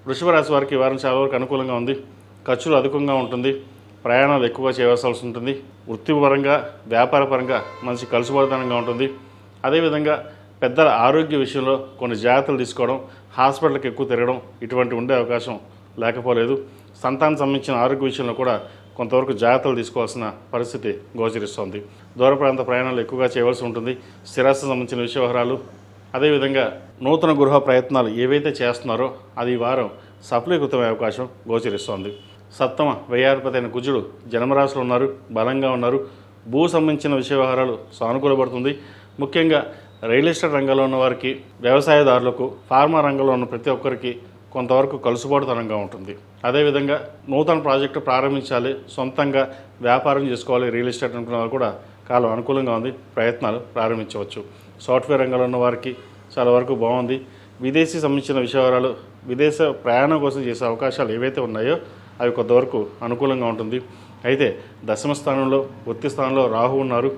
వృషభ రాశి వారికి ఈ వారం చాలా వరకు అనుకూలంగా ఉంది. ఖర్చులు అధికంగా ఉంటుంది. ప్రయాణాలు ఎక్కువగా చేయవలసి ఉంటుంది. వృత్తిపరంగా వ్యాపారపరంగా మంచి కలుసుబాటుతనంగా ఉంటుంది. అదేవిధంగా పెద్దల ఆరోగ్య విషయంలో కొన్ని జాగ్రత్తలు తీసుకోవడం, హాస్పిటల్కి ఎక్కువ తిరగడం ఇటువంటి ఉండే అవకాశం లేకపోలేదు. సంతానం సంబంధించిన ఆరోగ్య విషయంలో కూడా కొంతవరకు జాగ్రత్తలు తీసుకోవాల్సిన పరిస్థితి గోచరిస్తోంది. దూర ప్రాంత ప్రయాణాలు ఎక్కువగా చేయవలసి ఉంటుంది. స్థిరాస్తి సంబంధించిన విషయ వ్యవహారాలు, అదేవిధంగా నూతన గృహ ప్రయత్నాలు ఏవైతే చేస్తున్నారో అది ఈ వారం సఫలీకృతమయ్యే అవకాశం గోచరిస్తోంది. సప్తమ వ్యయాధిపతి అయిన కుజుడు జన్మరాశిలో ఉన్నారు, బలంగా ఉన్నారు. భూ సంబంధించిన విషయ వ్యవహారాలు సానుకూలపడుతుంది. ముఖ్యంగా రియల్ ఎస్టేట్ రంగంలో ఉన్న వారికి, వ్యవసాయదారులకు, ఫార్మా రంగంలో ఉన్న ప్రతి ఒక్కరికి కొంతవరకు కలుసుబాటుతనంగా ఉంటుంది. అదేవిధంగా నూతన ప్రాజెక్టు ప్రారంభించాలి, సొంతంగా వ్యాపారం చేసుకోవాలి, రియల్ ఎస్టేట్ అనుకున్న వారు కూడా కాలం అనుకూలంగా ఉంది. ప్రయత్నాలు ప్రారంభించవచ్చు. సాఫ్ట్వేర్ రంగంలో ఉన్న వారికి చాలా వరకు బాగుంది. విదేశీ సంబంధించిన విషయాలు, విదేశ ప్రయాణం కోసం చేసే అవకాశాలు ఏవైతే ఉన్నాయో అవి కొంతవరకు అనుకూలంగా ఉంటుంది. అయితే దశమ స్థానంలో, వృత్తి స్థానంలో రాహు ఉన్నారు.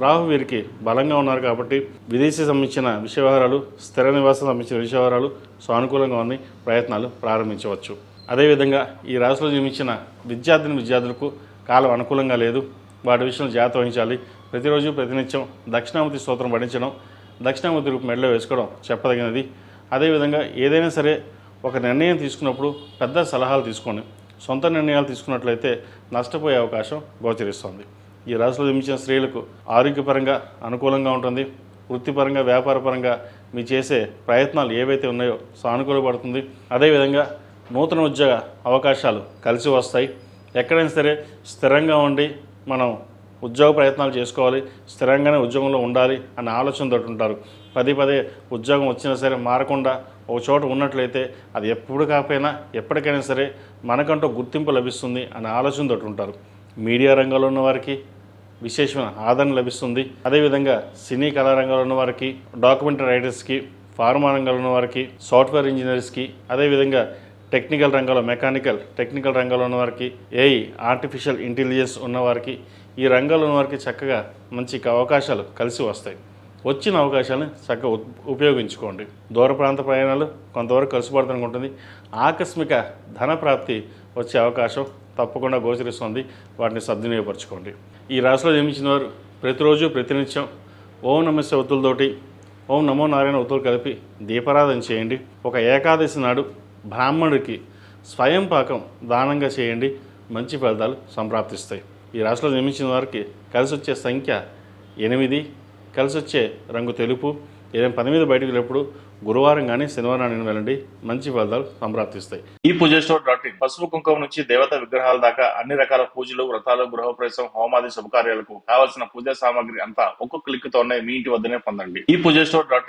రాహు వీరికి బలంగా ఉన్నారు కాబట్టి విదేశీ సంబంధించిన విషయ వ్యవహారాలు, స్థిర నివాసం సంబంధించిన విషయ వ్యవహారాలు సానుకూలంగా ఉన్నాయి. ప్రయత్నాలు ప్రారంభించవచ్చు. అదేవిధంగా ఈ రాశిలో జన్మించిన విద్యార్థులకు కాలం అనుకూలంగా లేదు. వాటి విషయంలో జాగ్రత్త వహించాలి. ప్రతిరోజు ప్రతినిత్యం దక్షిణామూర్తి స్తోత్రం పఠించడం, దక్షిణామూర్తి రూపు మెడలో వేసుకోవడం చెప్పదగినది. అదేవిధంగా ఏదైనా సరే ఒక నిర్ణయం తీసుకున్నప్పుడు పెద్ద సలహాలు తీసుకోండి. సొంత నిర్ణయాలు తీసుకున్నట్లయితే నష్టపోయే అవకాశం గోచరిస్తుంది. ఈ రాశిలో జన్మించిన స్త్రీలకు ఆరోగ్యపరంగా అనుకూలంగా ఉంటుంది. వృత్తిపరంగా, వ్యాపారపరంగా మీ చేసే ప్రయత్నాలు ఏవైతే ఉన్నాయో సానుకూలపడుతుంది. అదేవిధంగా నూతన ఉద్యోగ అవకాశాలు కలిసి వస్తాయి. ఎక్కడైనా సరే స్థిరంగా ఉండి మనం ఉద్యోగ ప్రయత్నాలు చేసుకోవాలి, స్థిరంగానే ఉద్యోగంలో ఉండాలి అనే ఆలోచనతో ఉంటారు. పదే ఉద్యోగం వచ్చినా సరే మారకుండా ఒక చోట ఉన్నట్లయితే అది ఎప్పుడు కాకపోయినా ఎప్పటికైనా సరే మనకంటూ గుర్తింపు లభిస్తుంది అనే ఆలోచనతో ఉంటారు. మీడియా రంగంలో ఉన్న వారికి విశేషమైన ఆదరణ లభిస్తుంది. అదేవిధంగా సినీ కళారంగంలో ఉన్న వారికి, డాక్యుమెంటరీ రైటర్స్కి, ఫార్మా రంగంలో ఉన్న వారికి, సాఫ్ట్వేర్ ఇంజనీర్స్కి, అదేవిధంగా టెక్నికల్ రంగంలో, టెక్నికల్ రంగంలో ఉన్న వారికి, ఏఐ ఆర్టిఫిషియల్ ఇంటెలిజెన్స్ ఉన్నవారికి, ఈ రంగంలో ఉన్న వారికి చక్కగా మంచి అవకాశాలు కలిసి వస్తాయి. వచ్చిన అవకాశాలను చక్కగా ఉపయోగించుకోండి. దూర ప్రాంత ప్రయాణాలు కొంతవరకు కలుసుపడతానికి ఉంటుంది. ఆకస్మిక ధన ప్రాప్తి వచ్చే అవకాశం తప్పకుండా గోచరిస్తుంది. వాటిని సద్వినియోగపరచుకోండి. ఈ రాశిలో జన్మించిన వారు ప్రతిరోజు ప్రతినిత్యం ఓం నమస్య ఒత్తులతోటి ఓం నమో నారాయణ ఒత్తులు కలిపి దీపారాధన చేయండి. ఒక ఏకాదశి నాడు బ్రాహ్మణుడికి స్వయం పాకం దానంగా చేయండి. మంచి ఫలితాలు సంప్రాప్తిస్తాయి. ఈ రాశిలో జన్మించిన వారికి కలిసి వచ్చే సంఖ్య 8, కలిసి వచ్చే రంగు తెలుపు. ఏదైనా పని మీద బయటకు వెళ్ళినప్పుడు గురువారం కానీ శనివారం వెళ్ళండి. మంచి ఫలితాలు సంప్రాప్తిస్తాయి. ఈ పూజస్టోర్.in పసుపు కుంకుమ నుంచి దేవతా విగ్రహాల దాకా అన్ని రకాల పూజలు, వ్రతాలు, గృహప్రవేశం, హోమాది శుభకార్యాలకు కావాల్సిన పూజా సామాగ్రి అంతా ఒక్కొక్క క్లిక్ తోనే మీ ఇంటి వద్దనే పొందండి. ఈ పూజస్టోర్.in